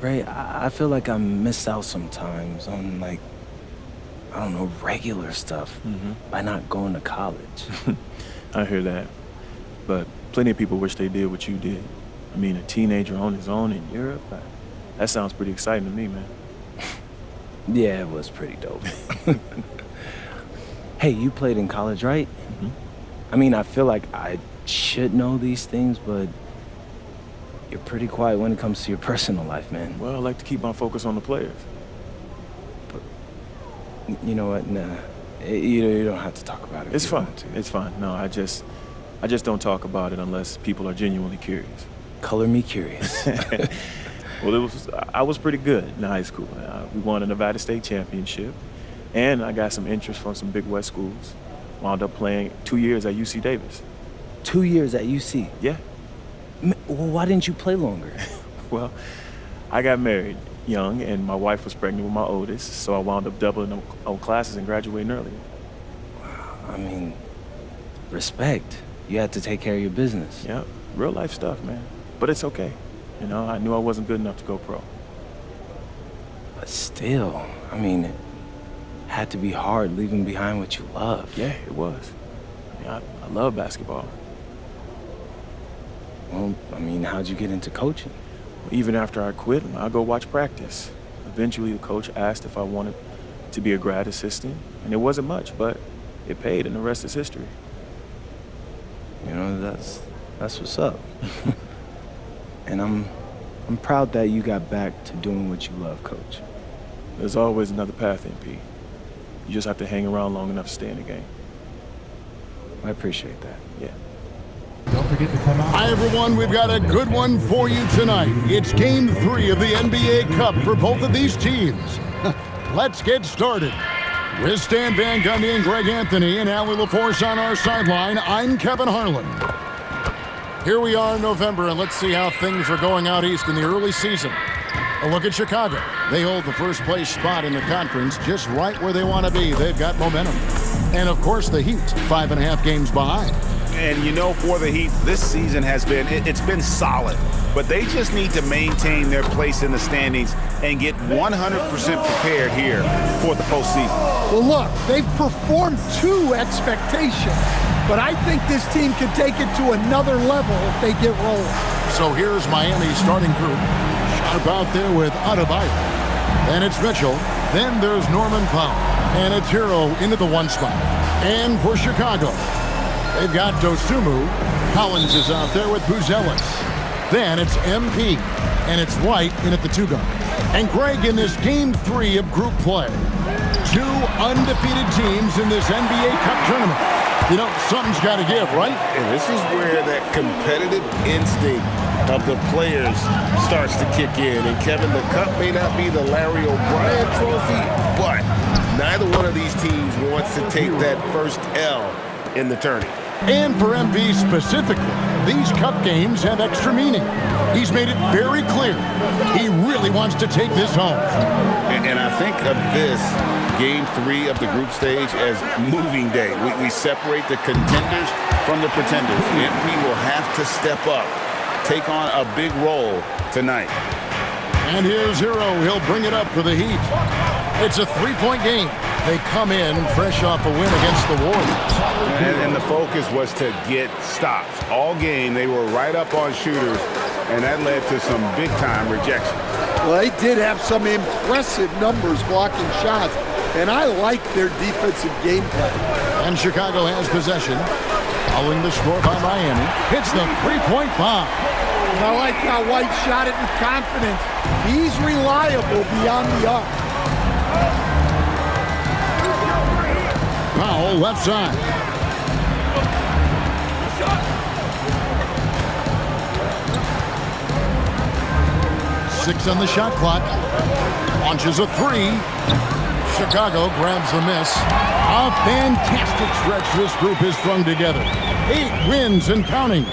Ray, I feel like I miss out sometimes on, like, I don't know, regular stuff by not going to college. I hear that. But plenty of people wish they did what you did. I mean, a teenager on his own in Europe, that sounds pretty exciting to me, man. Yeah, it was pretty dope. Hey, you played in college, right? I mean, I feel like I should know these things, but you're pretty quiet when it comes to your personal life, man. Well, I like to keep my focus on the players. But you know what? Nah, you don't have to talk about it. It's fine. It's fine. No, I just don't talk about it unless people are genuinely curious. Color me curious. Well, I was pretty good in high school. We won a Nevada State championship, and I got some interest from some Big West schools. Wound up playing 2 years at UC Davis. 2 years at UC? Yeah. Well, why didn't you play longer? Well, I got married young, and my wife was pregnant with my oldest, so I wound up doubling on classes and graduating earlier. Wow, I mean, respect. You had to take care of your business. Yeah, real life stuff, man. But it's okay. You know, I knew I wasn't good enough to go pro. But still, I mean, it had to be hard leaving behind what you love. Yeah, it was. I mean, I love basketball. Well, I mean, how'd you get into coaching? Even after I quit, I go watch practice. Eventually, the coach asked if I wanted to be a grad assistant, and it wasn't much, but it paid, and the rest is history. You know, that's what's up. And I'm proud that you got back to doing what you love, Coach. There's always another path, MP. You just have to hang around long enough to stay in the game. I appreciate that. Yeah. Don't forget to come out. Hi, everyone. We've got a good one for you tonight. It's Game 3 of the NBA Cup for both of these teams. Let's get started. With Stan Van Gundy and Greg Anthony and Allie LaForce on our sideline, I'm Kevin Harlan. Here we are in November, and let's see how things are going out east in the early season. A look at Chicago. They hold the first place spot in the conference, just right where they want to be. They've got momentum. And, of course, the Heat, 5.5 games behind. And, you know, for the Heat, this season has been, it's been solid. But they just need to maintain their place in the standings and get 100% prepared here for the postseason. Well, look, they've performed to expectations. But I think this team can take it to another level if they get rolling. So here's Miami's starting group. Sharp out there with Adebayo. Then it's Mitchell. Then there's Norman Powell. And it's Hero into the 1 spot. And for Chicago, they've got Dosunmu. Collins is out there with Buzelis. Then it's MP. And it's White in at the 2 guard. And Greg in this Game 3 of group play. 2 undefeated teams in this NBA Cup tournament. You know, something's got to give, right? And this is where that competitive instinct of the players starts to kick in. And Kevin, the cup may not be the Larry O'Brien trophy, but neither one of these teams wants to take that first L in the tourney. And for MP specifically, these cup games have extra meaning. He's made it very clear he really wants to take this home. And I think of this Game 3 of the group stage as moving day. We separate the contenders from the pretenders. MP will have to step up, take on a big role tonight. And here's Hero. He'll bring it up for the Heat. It's a 3-point game. They come in fresh off a win against the Warriors. And the focus was to get stops. All game, they were right up on shooters, and that led to some big-time rejections. Well, they did have some impressive numbers blocking shots, and I like their defensive game plan. And Chicago has possession. Following the score by Miami. Hits the 3-point bomb. And I like how White shot it with confidence. He's reliable beyond the arc. Powell left side. Six on the shot clock. Launches a 3. Chicago grabs the miss. A fantastic stretch this group has strung together. 8 wins and counting.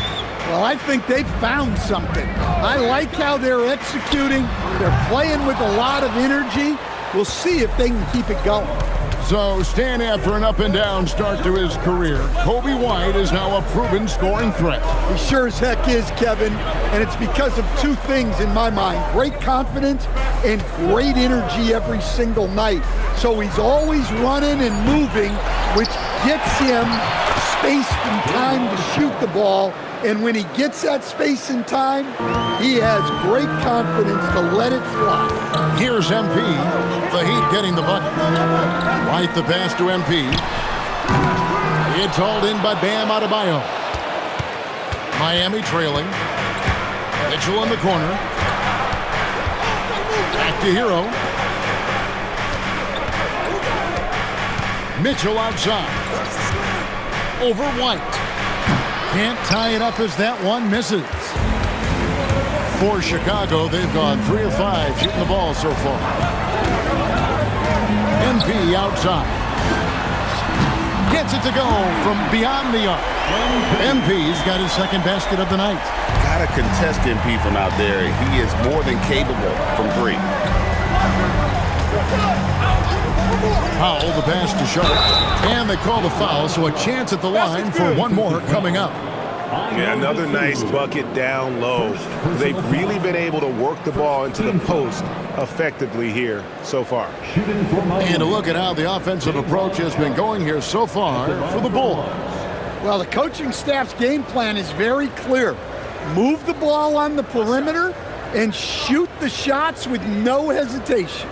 Well, I think they've found something. I like how they're executing. They're playing with a lot of energy. We'll see if they can keep it going. So, staying after an up-and-down start to his career, Coby White is now a proven scoring threat. He sure as heck is, Kevin, and it's because of two things in my mind. Great confidence and great energy every single night. So he's always running and moving, which gets him space and time to shoot the ball. And when he gets that space and time, he has great confidence to let it fly. Here's MP. The Heat getting the bucket. White the pass to MP. It's hauled in by Bam Adebayo. Miami trailing. Mitchell in the corner. Back to Hero. Mitchell outside. Over White. Can't tie it up as that one misses. For Chicago, they've gone 3 of 5 shooting the ball so far. MP outside. Gets it to go from beyond the arc. MP's got his second basket of the night. Gotta contest MP from out there. He is more than capable from 3. Powell, the pass to Sharp. And they call the foul, so a chance at the line for one more coming up. Yeah, another nice bucket down low. They've really been able to work the ball into the post effectively here so far. And a look at how the offensive approach has been going here so far for the Bulls. Well, the coaching staff's game plan is very clear. Move the ball on the perimeter and shoot the shots with no hesitation.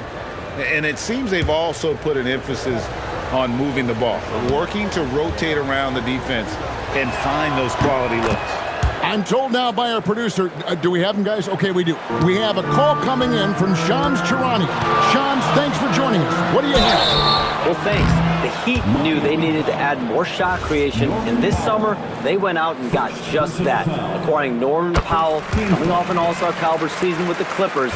And it seems they've also put an emphasis on moving the ball, working to rotate around the defense and find those quality looks. I'm told now by our producer, do we have him, guys? Okay, we do. We have a call coming in from Shams Charania. Shams, thanks for joining us. What do you have? Well, thanks. The Heat knew they needed to add more shot creation, and this summer, they went out and got just that, acquiring Norman Powell, coming off an all-star caliber season with the Clippers,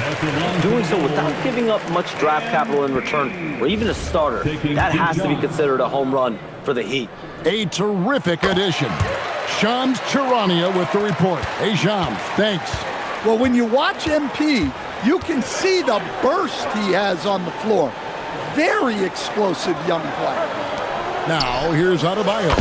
doing so without giving up much draft capital in return, or even a starter. That has to be considered a home run for the Heat. A terrific addition. Shams Charania with the report. Hey, Shams, thanks. Well, when you watch MP, you can see the burst he has on the floor. Very explosive young player. Now, here's Adebayo.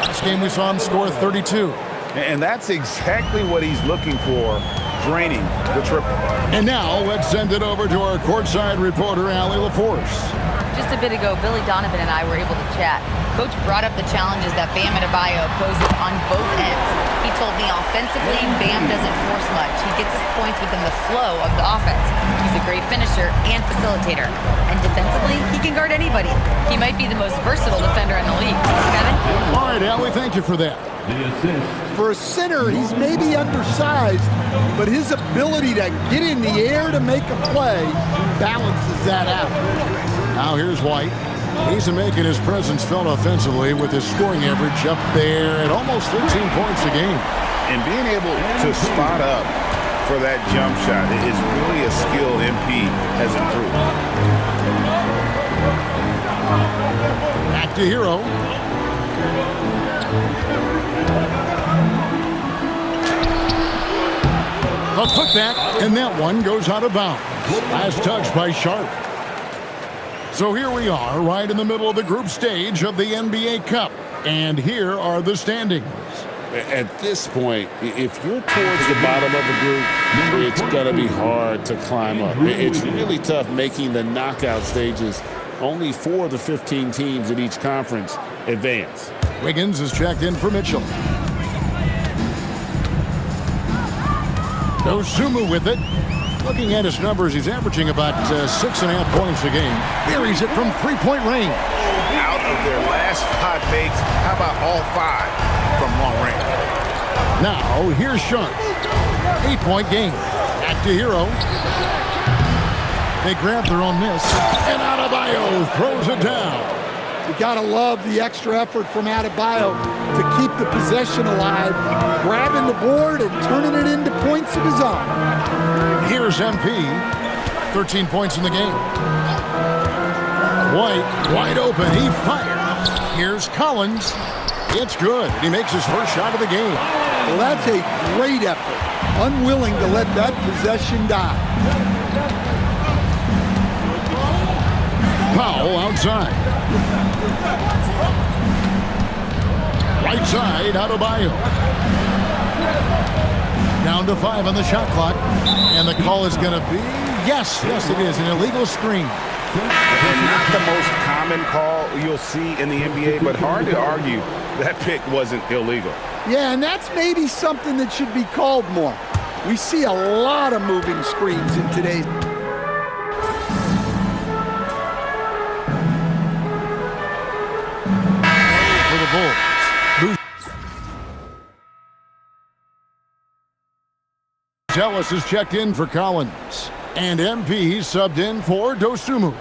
Last game we saw him score 32. And that's exactly what he's looking for, draining the triple. And now, let's send it over to our courtside reporter, Allie LaForce. Just a bit ago, Billy Donovan and I were able to chat. Coach brought up the challenges that Bam Adebayo poses on both ends. He told me offensively, Bam doesn't force much. He gets his points within the flow of the offense. He's a great finisher and facilitator. And defensively, he can guard anybody. He might be the most versatile defender in the league. Kevin? All right, Allie, thank you for that. For a center, he's maybe undersized, but his ability to get in the air to make a play balances that out. Now here's White. He's making his presence felt offensively with his scoring average up there at almost 13 points a game. And being able to spot up for that jump shot is really a skill MP has improved. Back to Hero. A putback, and that one goes out of bounds. Last touch by Sharp. So here we are, right in the middle of the group stage of the NBA Cup. And here are the standings. At this point, if you're towards the bottom of the group, it's going to be hard to climb up. It's really tough making the knockout stages. Only 4 of the 15 teams in each conference advance. Wiggins is checked in for Mitchell. Dosunmu with it. Looking at his numbers, he's averaging about 6.5 points a game. Here he's it from three-point range. Out of their last 5 makes, how about all 5 from long range? Now, here's Sharp. 8-point game. Back to Hero. They grab their own miss. And Adebayo throws it down. You gotta love the extra effort from Adebayo to keep the possession alive, grabbing the board and turning it into points of his own. Here's MP, 13 points in the game. White, wide open, he fires. Here's Collins. It's good. He makes his first shot of the game. Well, that's a great effort. Unwilling to let that possession die. Powell outside. Right side, Adebayo. Down to 5 on the shot clock. And the call is going to be, yes, it is, an illegal screen. And not the most common call you'll see in the NBA, but hard to argue that pick wasn't illegal. Yeah, and that's maybe something that should be called more. We see a lot of moving screens in today's. For the Bulls. Ellis is checked in for Collins. And MP subbed in for Dosunmu.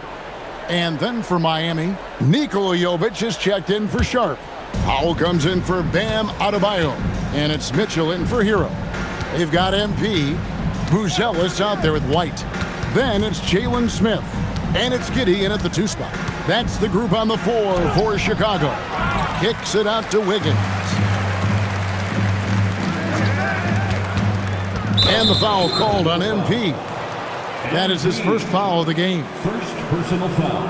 And then for Miami, Nikola Jovic is checked in for Sharp. Powell comes in for Bam Adebayo. And it's Mitchell in for Hero. They've got MP, Buzelis out there with White. Then it's Jalen Smith. And it's Giddey in at the 2 spot. That's the group on the 4 for Chicago. Kicks it out to Wiggins. And the foul called on MP. That is his first foul of the game. First personal foul.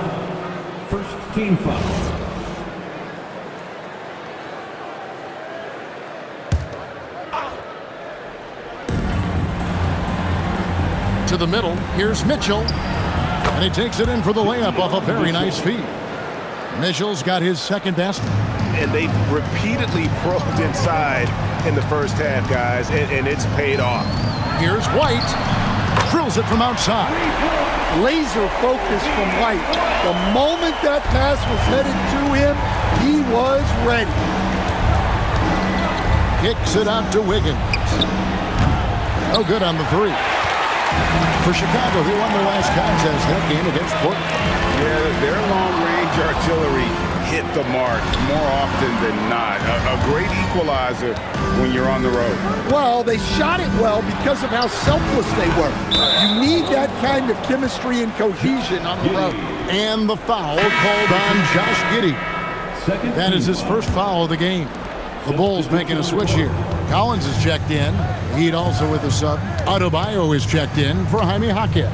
First team foul. To the middle, here's Mitchell. And he takes it in for the layup off a very nice feed. Mitchell's got his second basket. And they've repeatedly probed inside in the first half, guys, and it's paid off. Here's White. Drills it from outside. Laser focus from White. The moment that pass was headed to him, he was ready. Kicks it out to Wiggins. No good on the 3. For Chicago, who won their last contest that game against Portland. Yeah, their long-range artillery hit the mark more often than not. A great equalizer when you're on the road. Well, they shot it well because of how selfless they were. You need that kind of chemistry and cohesion on the road. And the foul called on Josh Giddey. That is his first foul of the game. The Bulls making a switch here. Collins is checked in. Heat also with a sub. Adebayo is checked in for Jaime Jaquez.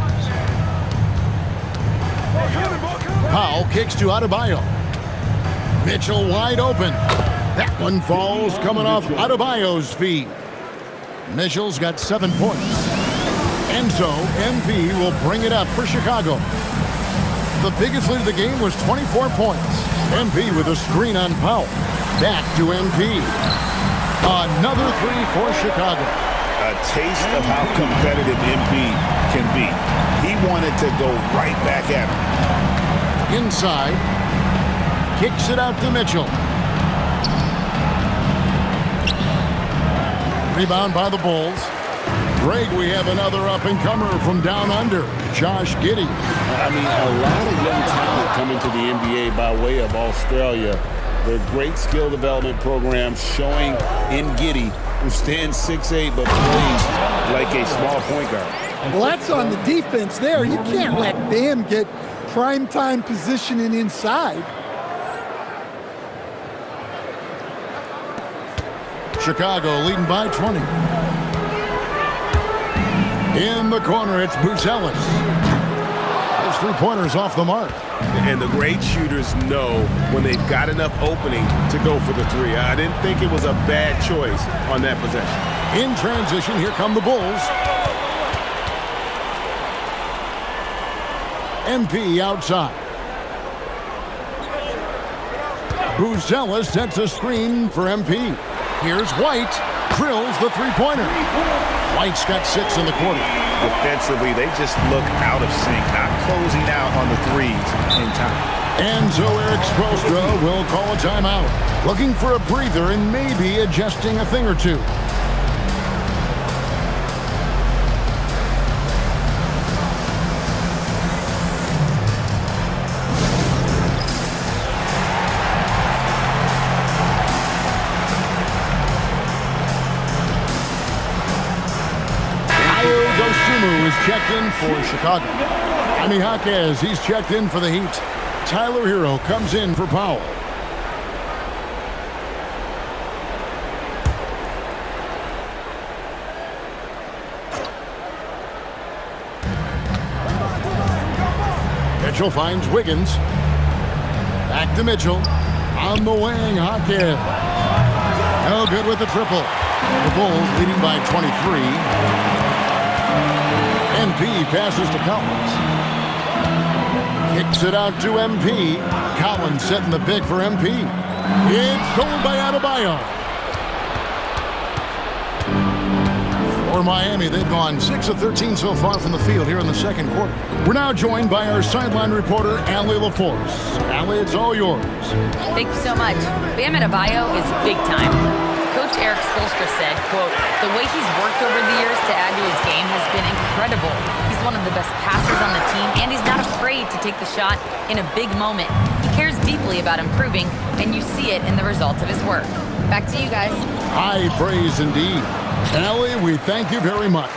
Powell kicks to Adebayo. Mitchell wide open. That one falls coming off Adebayo's feet. Mitchell's got 7 points. And so MP will bring it up for Chicago. The biggest lead of the game was 24 points. MP with a screen on Powell. Back to MP. Another 3 for Chicago. A taste of how competitive MP can be. He wanted to go right back at him. Inside. Kicks it out to Mitchell. Rebound by the Bulls. Greg, we have another up-and-comer from down under, Josh Giddey. I mean, a lot of young talent coming to the NBA by way of Australia. Their great skill development program showing in Giddey, who stands 6'8", but plays like a small point guard. Well, that's on the defense there. You can't let Bam get primetime positioning inside. Chicago leading by 20. In the corner, it's Buzelis. Those 3-pointers off the mark. And the great shooters know when they've got enough opening to go for the 3. I didn't think it was a bad choice on that possession. In transition, here come the Bulls. MP outside. Buzelis sets a screen for MP. Here's White. Drills the 3-pointer. White's got 6 in the quarter. Defensively, they just look out of sync, not closing out on the 3s in time. And so Eric Spoelstra will call a timeout. Looking for a breather and maybe adjusting a thing or two. Dosunmu is checked in for Chicago. Jaime Jaquez, he's checked in for the Heat. Tyler Hero comes in for Powell. Mitchell finds Wiggins. Back to Mitchell. On the wing, Hawkins. No good with the triple. The Bulls leading by 23. MP passes to Collins. Kicks it out to MP. Collins setting the pick for MP. It's stolen by Adebayo. For Miami, they've gone 6 of 13 so far from the field here in the second quarter. We're now joined by our sideline reporter, Allie LaForce. Allie, it's all yours. Thank you so much. Bam Adebayo is big time. Coach Eric Spoelstra said, quote, "The way he's worked over the years to add to his game has been incredible. He's one of the best passers on the team, and he's not afraid to take the shot in a big moment. He cares deeply about improving, and you see it in the results of his work." Back to you guys. High praise indeed. Allie, we thank you very much.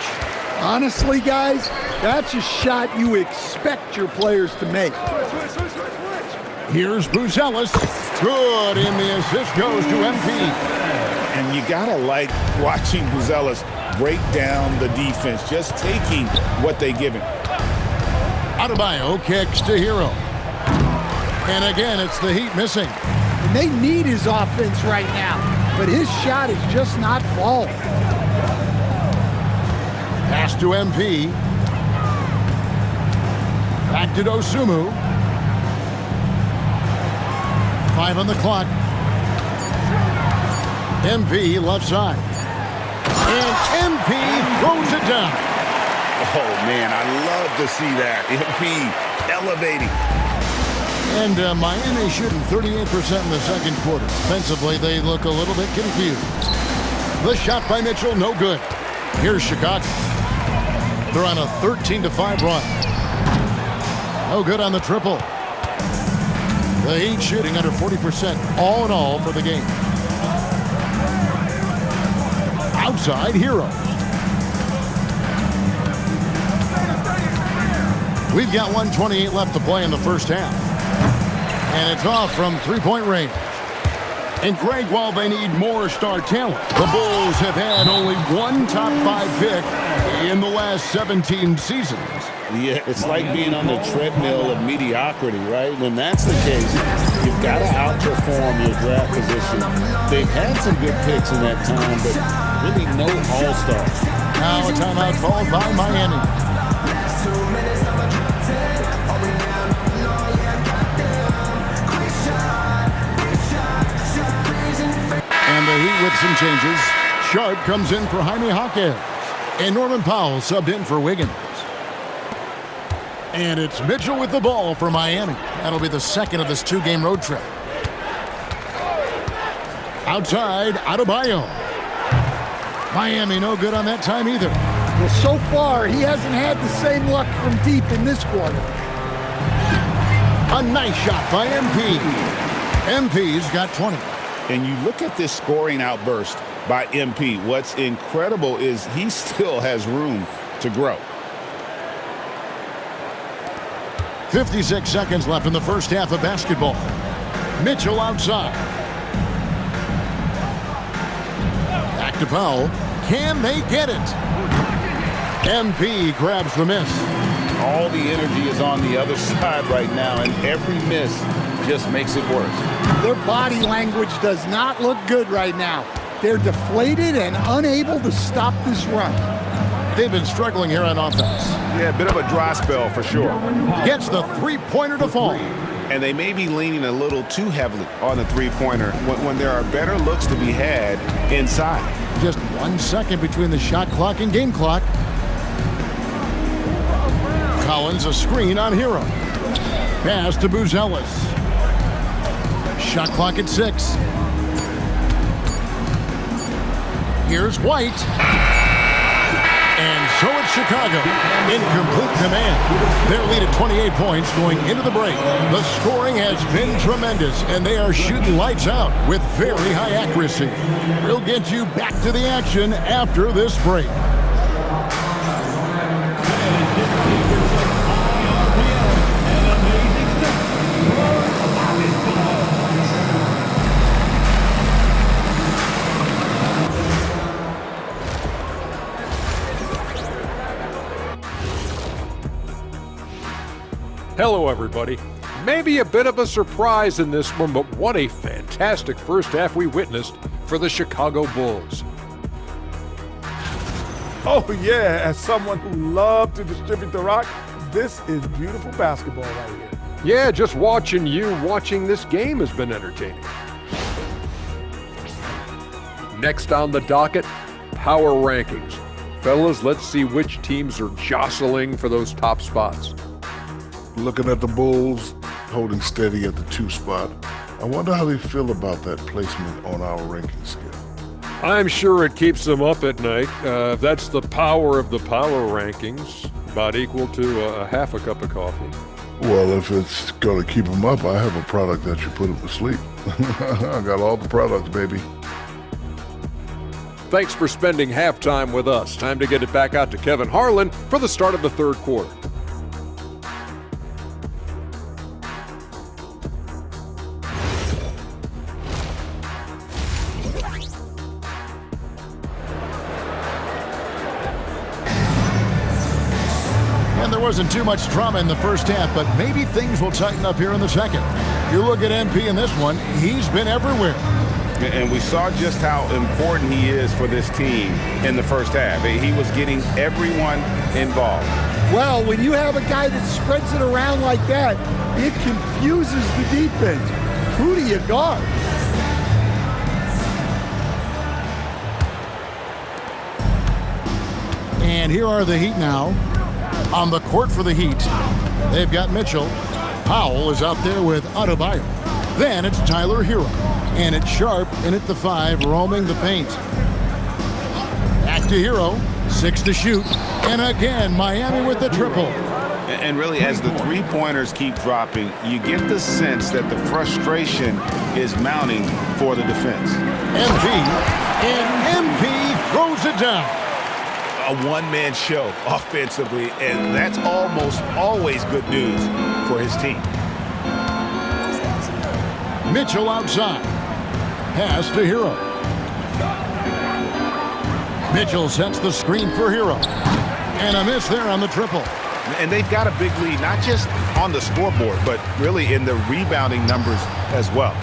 Honestly, guys, that's a shot you expect your players to make. Here's Buzelis. Good, and the assist goes to MP. And you gotta like watching Buzelis break down the defense, just taking what they give him. Adebayo kicks to Hero. And again, it's the Heat missing. And they need his offense right now, but his shot is just not falling. Pass to MP. Back to Dosunmu. 5 on the clock. MP left side. And MP throws it down. Oh, man, I love to see that. MP elevating. And Miami shooting 38% in the second quarter. Offensively, they look a little bit confused. The shot by Mitchell, no good. Here's Chicago. They're on a 13-5 run. No good on the triple. The Heat shooting under 40% all in all for the game. Outside, Hero. We've got 1:28 left to play in the first half. And it's off from three-point range. And Greg, while they need more star talent, the Bulls have had only one top 5 pick in the last 17 seasons. Yeah, it's like being on the treadmill of mediocrity, right? When that's the case, you've got to outperform your draft position. They've had some good picks in that time, but really no all-stars. Now a timeout called by Miami. And the Heat with some changes. Sharp comes in for Jaime Jaquez. And Norman Powell subbed in for Wiggins. And it's Mitchell with the ball for Miami. That'll be the second of this 2-game road trip. Outside, Adebayo. Miami no good on that time either. Well, so far, he hasn't had the same luck from deep in this quarter. A nice shot by MP. MP's got 20. And you look at this scoring outburst by MP. What's incredible is he still has room to grow. 56 seconds left in the first half of basketball. Mitchell outside. Back to Powell. Can they get it? MP grabs the miss. All the energy is on the other side right now, and every miss just makes it worse. Their body language does not look good right now. They're deflated and unable to stop this run. They've been struggling here on offense. Yeah, a bit of a dry spell for sure. Gets the three-pointer to fall. And they may be leaning a little too heavily on the three-pointer when there are better looks to be had inside. Just 1 second between the shot clock and game clock. Collins a screen on Hero. Pass to Buzelis. Shot clock at 6. Here's White. And so it's Chicago in complete command. Their lead at 28 points going into the break. The scoring has been tremendous, and they are shooting lights out with very high accuracy. We'll get you back to the action after this break. Hello everybody, Maybe a bit of a surprise in this one, but what a fantastic first half we witnessed for the Chicago Bulls. Oh yeah, as someone who loved to distribute the rock, this is beautiful basketball right here. Yeah, just watching this game has been entertaining. Next on the docket, power rankings. Fellas, let's see which teams are jostling for those top spots. Looking at the Bulls, holding steady at the 2 spot. I wonder how they feel about that placement on our ranking scale. I'm sure it keeps them up at night. That's the power of the power rankings, about equal to a half a cup of coffee. Well, if it's going to keep them up, I have a product that should put them to sleep. I got all the products, baby. Thanks for spending halftime with us. Time to get it back out to Kevin Harlan for the start of the third quarter. And there wasn't too much drama in the first half, but maybe things will tighten up here in the second. You look at MP in this one, he's been everywhere. And we saw just how important he is for this team in the first half. He was getting everyone involved. Well, when you have a guy that spreads it around like that, it confuses the defense. Who do you guard? And here are the Heat now. On the court for the Heat, they've got Mitchell. Powell is out there with Adebayo. Then it's Tyler Hero. And it's Sharp in at the 5, roaming the paint. Back to Hero, 6 to shoot. And again, Miami with the triple. And really, as the three-pointers keep dropping, you get the sense that the frustration is mounting for the defense. MP, and MP throws it down. A one-man show offensively, and that's almost always good news for his team. Mitchell outside. Pass to Hero. Mitchell sets the screen for Hero. And a miss there on the triple. And they've got a big lead, not just on the scoreboard, but really in the rebounding numbers as well.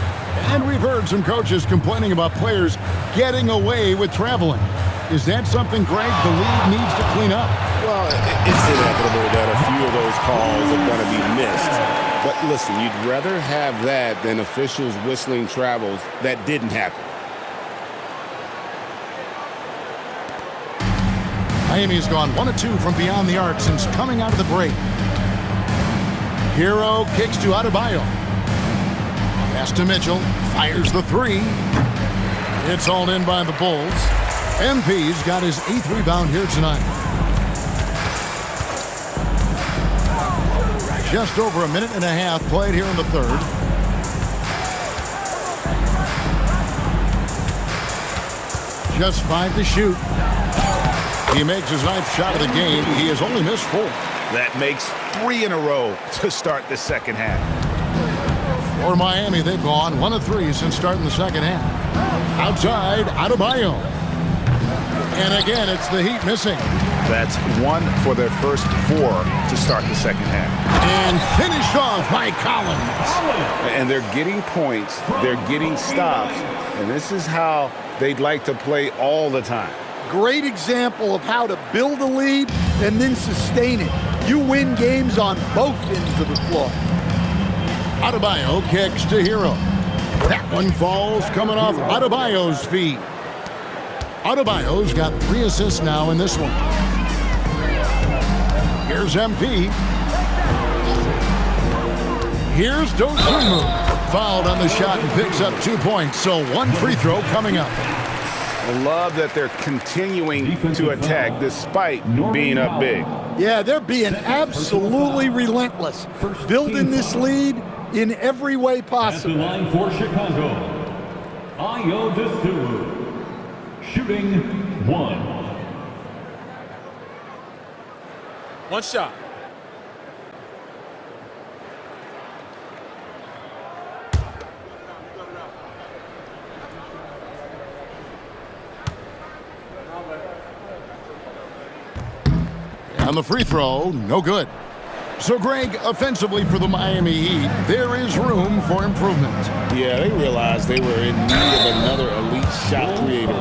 And we've heard some coaches complaining about players getting away with traveling. Is that something, Greg, the league needs to clean up? Well, it's inevitable that a few of those calls are going to be missed. But listen, you'd rather have that than officials whistling travels that didn't happen. Miami's gone 1 of 2 from beyond the arc since coming out of the break. Hero kicks to Adebayo. Pass to Mitchell. Fires the 3. It's hauled in by the Bulls. MP's got his 8th rebound here tonight. Just over a minute and a half played here in the third. Just 5 to shoot. He makes his 9th shot of the game. He has only missed 4. That makes 3 in a row to start the second half. For Miami, they've gone 1 of 3 since starting the second half. Outside, Adebayo. And again, it's the Heat missing. That's 1 for their first 4 to start the second half. And finished off by Collins. And they're getting points, they're getting stops, and this is how they'd like to play all the time. Great example of how to build a lead and then sustain it. You win games on both ends of the floor. Adebayo kicks to Hero. That one falls coming off Adebayo's feet. Adebayo's got 3 assists now in this one. Here's MP. Here's Dosunmu. Fouled on the shot and picks up 2 points, so 1 free throw coming up. I love that they're continuing to attack despite being up big. Yeah, they're being absolutely relentless, building this lead in every way possible. At the line for Chicago, Ayo Dosunmu. Shooting 1. One shot. On the free throw, no good. So, Greg, offensively for the Miami Heat, there is room for improvement. Yeah, they realized they were in need of another elite shot creator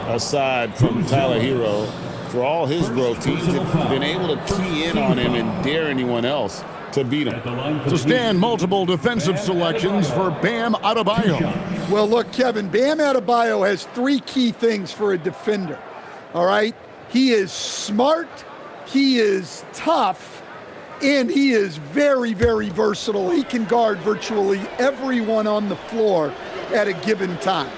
aside from Tyler Hero. For all his growth, teams have been able to key in on him and dare anyone else to beat him. To stand multiple defensive selections for Bam Adebayo. Well, look, Kevin, Bam Adebayo has 3 key things for a defender, all right? He is smart, he is tough, and he is very, very versatile. He can guard virtually everyone on the floor at a given time.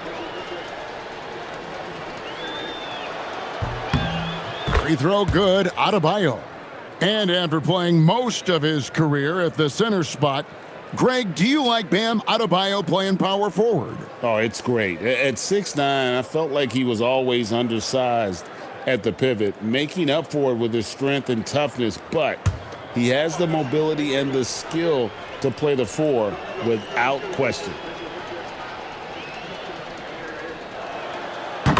Free throw good, Adebayo. And after playing most of his career at the center spot, Greg, do you like Bam Adebayo playing power forward? Oh, it's great. At 6'9", I felt like he was always undersized at the pivot, making up for it with his strength and toughness, but he has the mobility and the skill to play the 4 without question.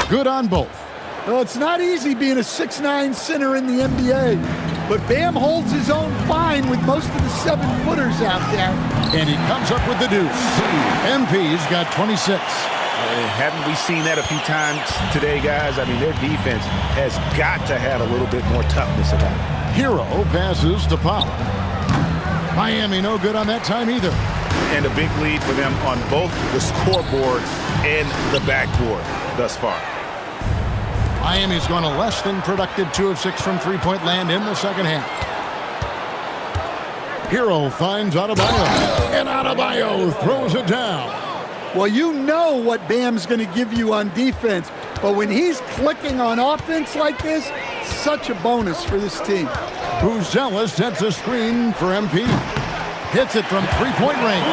Good on both. Well, it's not easy being a 6'9" center in the NBA, but Bam holds his own fine with most of the 7-footers out there. And he comes up with the deuce. MP's got 26. Haven't we seen that a few times today, guys? I mean, their defense has got to have a little bit more toughness about it. Hero passes to Powell. Miami no good on that time either. And a big lead for them on both the scoreboard and the backboard thus far. Miami's gone a less than productive 2 of 6 from three-point land in the second half. Hero finds Adebayo, and Adebayo throws it down. Well, you know what Bam's going to give you on defense, but when he's clicking on offense like this, such a bonus for this team. Buzella sets a screen for MP. Hits it from three-point range.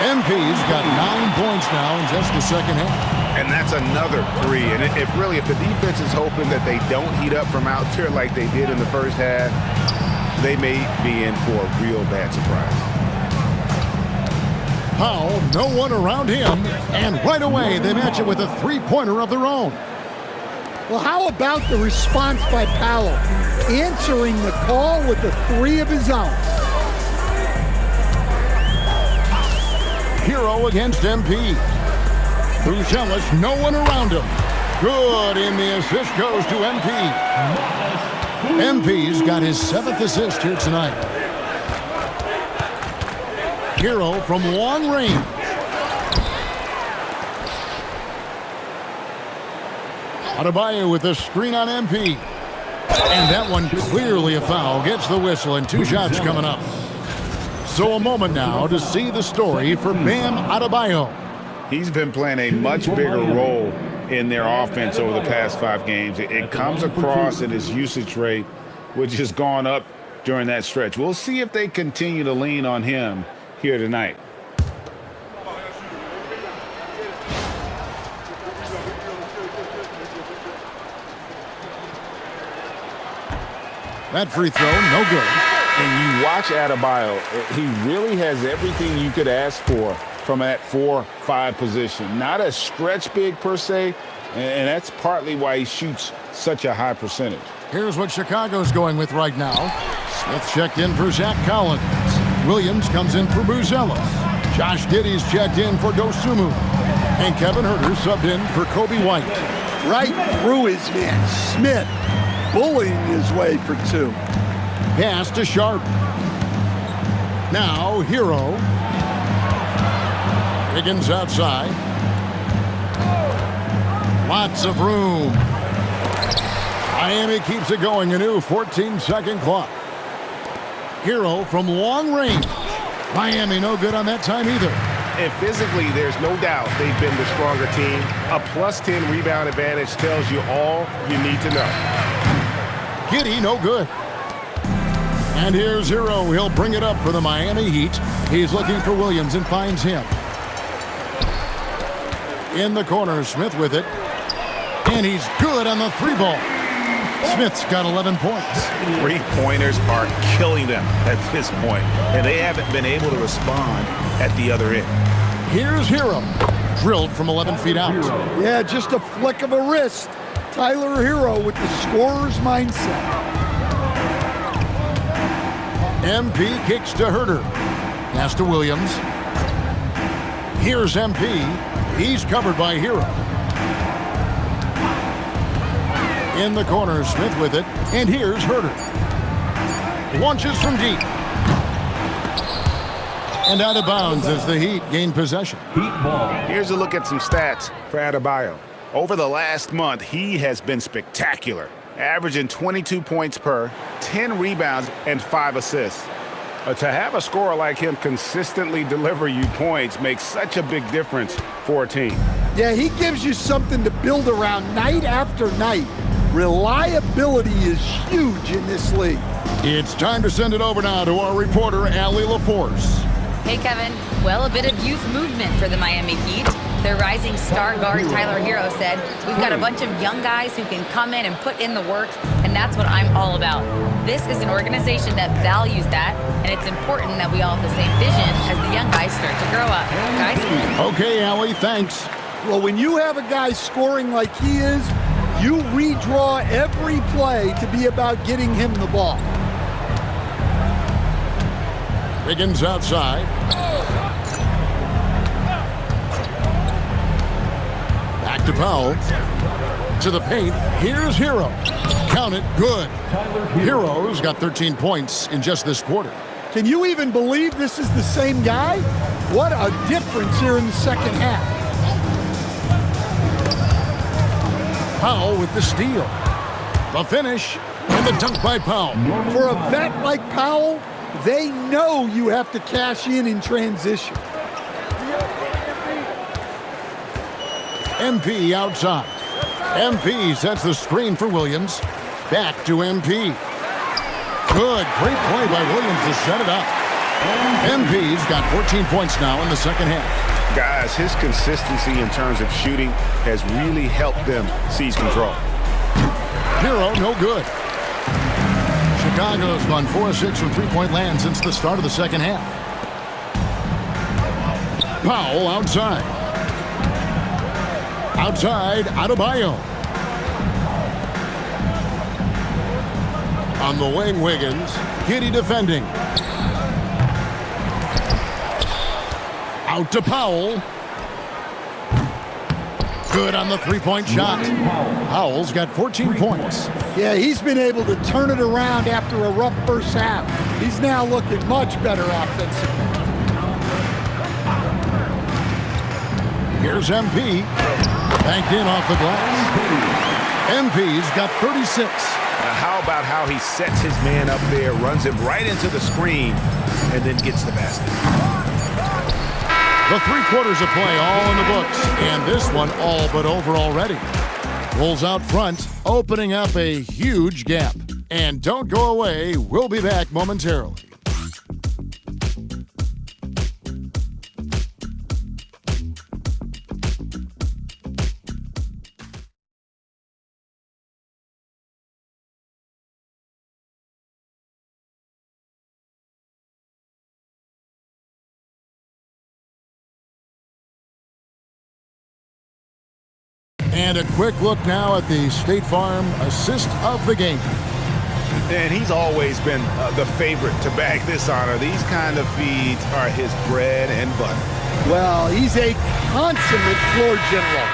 MP's got 9 points now in just the second half. And that's another 3. And if the defense is hoping that they don't heat up from out there like they did in the first half, they may be in for a real bad surprise. Powell, no one around him, and right away they match it with a three-pointer of their own. Well, how about the response by Powell, answering the call with a 3 of his own? Hero against MP. Buzelis, no one around him. Good, and the assist goes to MP. MP's got his 7th assist here tonight. Hero from long range. Adebayo with the screen on MP. And that one clearly a foul. Gets the whistle and 2 shots coming up. So a moment now to see the story for Bam Adebayo. He's been playing a much bigger role in their offense over the past 5 games. It comes across in his usage rate, which has gone up during that stretch. We'll see if they continue to lean on him here tonight. That free throw, no good. And you watch Adebayo, he really has everything you could ask for from that 4-5 position. Not a stretch big per se, and that's partly why he shoots such a high percentage. Here's what Chicago's going with right now. Smith checked in for Zach Collins. Williams comes in for Buzelis. Josh Giddey's checked in for Dosunmu. And Kevin Huerter subbed in for COBY White. Right through his man, Smith, bullying his way for 2. Pass to Sharp. Now Hero. Higgins outside. Lots of room. Miami keeps it going. A new 14-second clock. Hero from long range. Miami no good on that time either. And physically, there's no doubt they've been the stronger team. A +10 rebound advantage tells you all you need to know. Giddey no good. And here's Hero. He'll bring it up for the Miami Heat. He's looking for Williams and finds him. In the corner, Smith with it. And he's good on the 3-ball. Smith's got 11 points. 3-pointers are killing them at this point, and they haven't been able to respond at the other end. Here's Hero. Drilled from 11 feet out. Yeah, just a flick of a wrist. Tyler Hero with the scorer's mindset. MP kicks to Herter. Pass to Williams. Here's MP. He's covered by Hero. In the corner, Smith with it. And here's Herter. Launches from deep. And out of bounds as the Heat gain possession. Heat ball. Here's a look at some stats for Adebayo. Over the last month, he has been spectacular, averaging 22 points per, 10 rebounds, and 5 assists. To have a scorer like him consistently deliver you points makes such a big difference for a team. Yeah, he gives you something to build around night after night. Reliability is huge in this league. It's time to send it over now to our reporter, Allie LaForce. Hey, Kevin. Well, a bit of youth movement for the Miami Heat. Their rising star guard, Tyler Hero, said, "We've got a bunch of young guys who can come in and put in the work, and that's what I'm all about." This is an organization that values that, and it's important that we all have the same vision as the young guys start to grow up. Guys? Okay, Allie, thanks. Well, when you have a guy scoring like he is, you redraw every play to be about getting him the ball. Wiggins outside. Back to Powell. To the paint. Here's Hero. Count it. Good. Hero's got 13 points in just this quarter. Can you even believe this is the same guy? What a difference here in the second half. Powell with the steal. The finish. And the dunk by Powell. For a vet like Powell, they know you have to cash in transition. MP outside. MP sets the screen for Williams. Back to MP. Good. Great play by Williams to set it up. MP's got 14 points now in the second half. Guys, his consistency in terms of shooting has really helped them seize control. Hero, no good. Chicago's gone 4 of 6 from three-point land since the start of the second half. Powell outside. Outside, Adebayo. On the wing, Wiggins. Giddey defending. Out to Powell. Good on the three-point shot. Powell's got 14 points. Yeah, he's been able to turn it around after a rough first half. He's now looking much better offensively. Here's MP. Banked in off the glass. MP's got 36. How about how he sets his man up there, runs him right into the screen, and then gets the basket. The 3 quarters of play all in the books, and this one all but over already. Rolls out front, opening up a huge gap. And don't go away, we'll be back momentarily. And a quick look now at the State Farm assist of the game. And he's always been the favorite to bag this honor. These kind of feeds are his bread and butter. Well, he's a consummate floor general.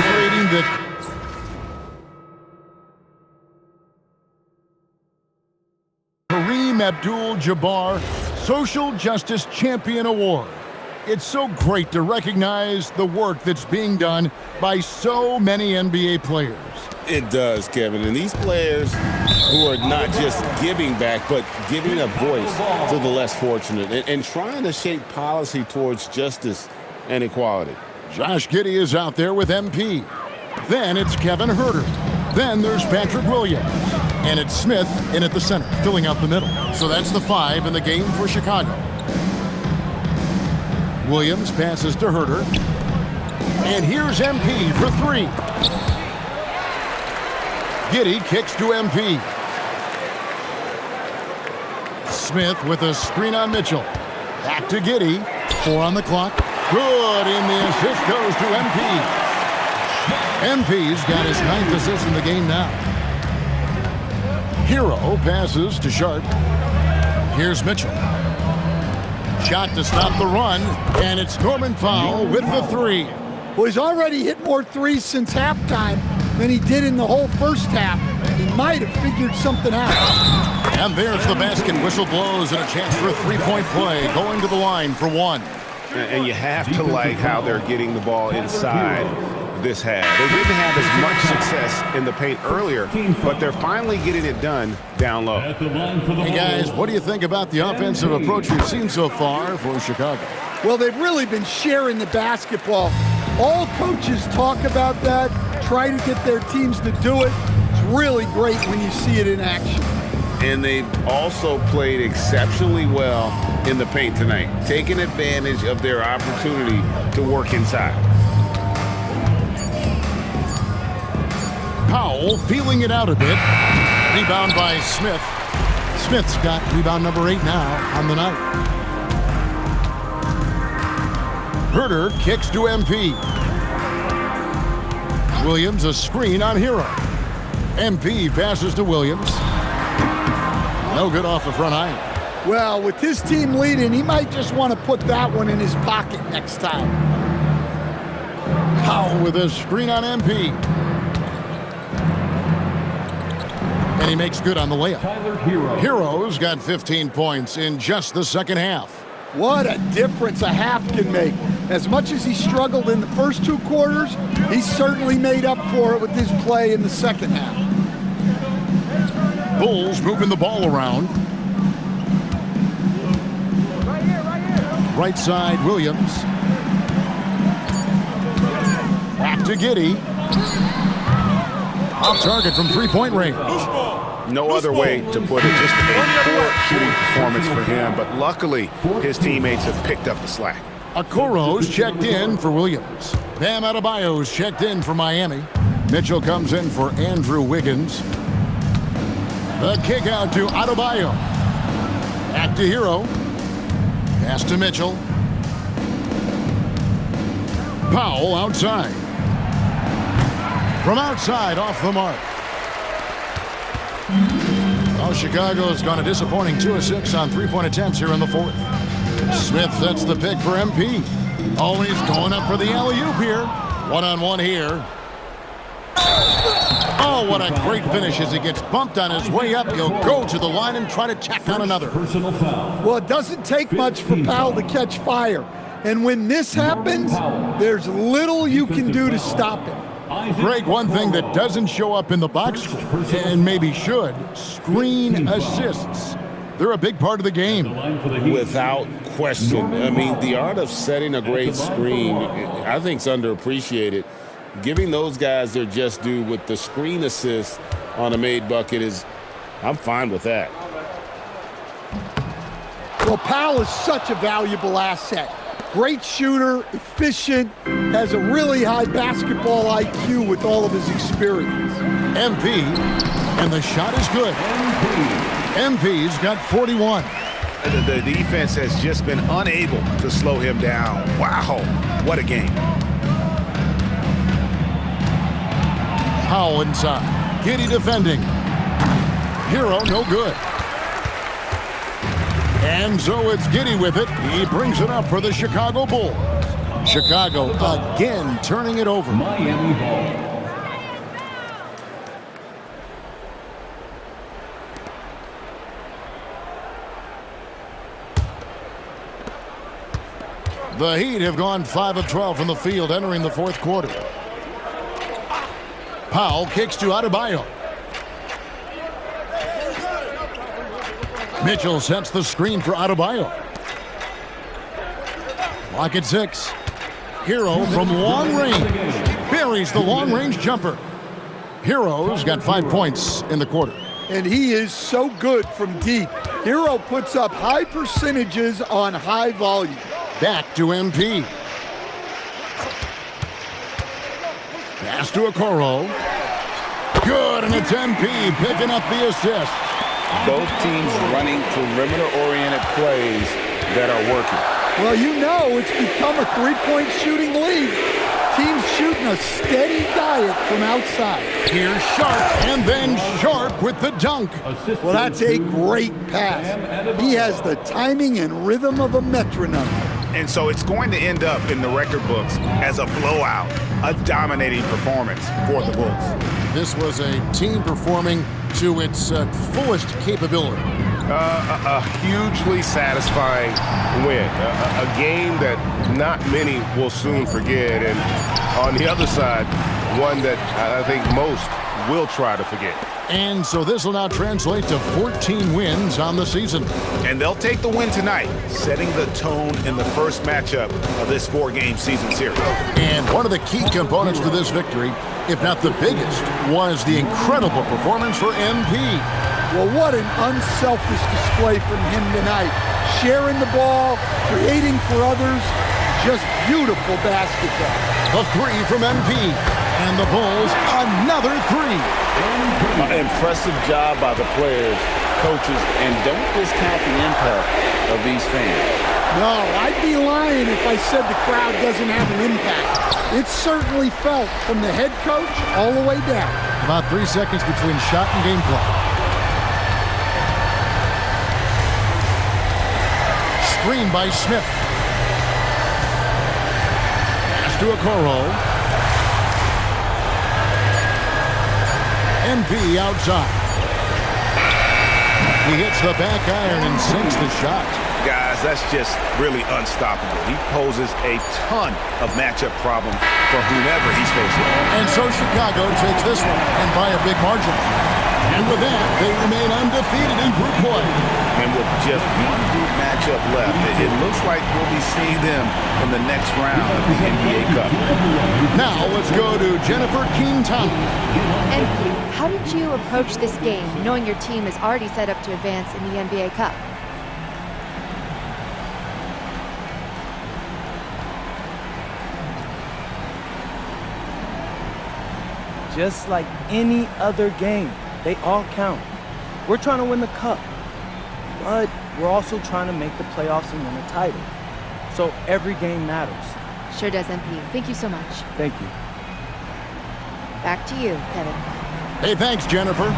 Creating the Kareem Abdul-Jabbar Social Justice Champion Award. It's so great to recognize the work that's being done by so many NBA players. It does, Kevin. And these players who are not just giving back, but giving a voice to the less fortunate and trying to shape policy towards justice and equality. Josh Giddey is out there with MP. Then it's Kevin Herter. Then there's Patrick Williams. And it's Smith in at the center, filling out the middle. So that's the 5 in the game for Chicago. Williams passes to Herter. And here's MP for 3. Giddey kicks to MP. Smith with a screen on Mitchell. Back to Giddey. 4 on the clock. Good, and the assist goes to MP. MP's got his 9th assist in the game now. Hero passes to Sharp. Here's Mitchell. Shot to stop the run, and it's Norman Powell with the 3. Well, he's already hit more threes since halftime than he did in the whole first half. He might have figured something out. And there's the basket. Whistle blows and a chance for a 3-point play. Going to the line for 1. And you have to like how they're getting the ball inside this half. They didn't have as much success in the paint earlier, but they're finally getting it done down low. Hey, guys, what do you think about the offensive approach we've seen so far for Chicago? Well, they've really been sharing the basketball. All coaches talk about that, try to get their teams to do it. It's really great when you see it in action. And they've also played exceptionally well in the paint tonight, taking advantage of their opportunity to work inside. Powell feeling it out a bit. Rebound by Smith. Smith's got rebound number 8 now on the night. Herter kicks to MP. Williams a screen on Hero. MP passes to Williams. No good off the front iron. Well, with his team leading, he might just want to put that one in his pocket next time. Powell with a screen on MP. And he makes good on the layup. Hero's got 15 points in just the second half. What a difference a half can make. As much as he struggled in the first 2 quarters, he certainly made up for it with his play in the second half. Bulls moving the ball around. Right side, Williams. Back to Giddey. Off target from 3-point range. No other way to put it. Just a poor shooting performance for him, but luckily his teammates have picked up the slack. Okoro's checked in for Williams. Bam Adebayo's checked in for Miami. Mitchell comes in for Andrew Wiggins. The kick out to Adebayo. Back to Hero. Pass to Mitchell. Powell outside. From outside, off the mark. Well, Chicago's gone a disappointing 2 of 6 on 3-point attempts here in the 4th. Smith sets the pick for MP. Always going up for the alley-oop here. One-on-one here. Oh, what a great finish as he gets bumped on his way up. He'll go to the line and try to tack on another. Well, it doesn't take much for Powell to catch fire. And when this happens, there's little you can do to stop it. Greg, one thing that doesn't show up in the box score, and maybe should, screen assists. They're a big part of the game. Without question. I mean, the art of setting a great screen, I think, is underappreciated. Giving those guys their just due with the screen assist on a made bucket is, I'm fine with that. Well, Powell is such a valuable asset. Great shooter, efficient, has a really high basketball IQ with all of his experience. MP, and the shot is good. MP's got 41. The defense has just been unable to slow him down. Wow, what a game. Powell inside. Giddey defending. Hero no good. And so it's Giddey with it. He brings it up for the Chicago Bulls. Chicago again turning it over. Miami ball. The Heat have gone 5 of 12 from the field entering the 4th quarter. Powell kicks to Adebayo. Mitchell sets the screen for Adebayo. Clock at 6. Hero from long range. Buries the long range jumper. Hero's got 5 points in the quarter. And he is so good from deep. Hero puts up high percentages on high volume. Back to MP. Pass to Okoro. Good, and it's MP picking up the assist. Both teams running perimeter-oriented plays that are working. Well, you know it's become a 3-point shooting league. Teams shooting a steady diet from outside. Here's Sharp, and then Sharp with the dunk. Well, that's a great pass. He has the timing and rhythm of a metronome. And so it's going to end up in the record books as a blowout, a dominating performance for the Bulls. This was a team performing to its fullest capability. A hugely satisfying win. A game that not many will soon forget. And on the other side, one that I think most will try to forget. And so this will now translate to 14 wins on the season. And they'll take the win tonight, setting the tone in the first matchup of this 4-game season series. And one of the key components to this victory, if not the biggest, was the incredible performance for MP. Well, what an unselfish display from him tonight. Sharing the ball, creating for others, just beautiful basketball. A three from MP. And the Bulls, another three. Impressive job by the players, coaches, and don't discount the impact of these fans. No, I'd be lying if I said the crowd doesn't have an impact. It's certainly felt from the head coach all the way down. About 3 seconds between shot and game clock. Screen by Smith. Pass to Okoro. MP outside. He hits the back iron and sinks the shot. Guys, that's just really unstoppable. He poses a ton of matchup problems for whomever he's facing. And so Chicago takes this one, and by a big margin. And with that, they remain undefeated in group play. And with just one group matchup left, it looks like we'll be seeing them in the next round of the NBA Cup. Now let's go to Jennifer Keene-Thomas. And how did you approach this game, knowing your team is already set up to advance in the NBA Cup? Just like any other game, they all count. We're trying to win the cup, but we're also trying to make the playoffs and win a title. So every game matters. Sure does, MP. Thank you so much. Thank you. Back to you, Kevin. Hey, thanks, Jennifer.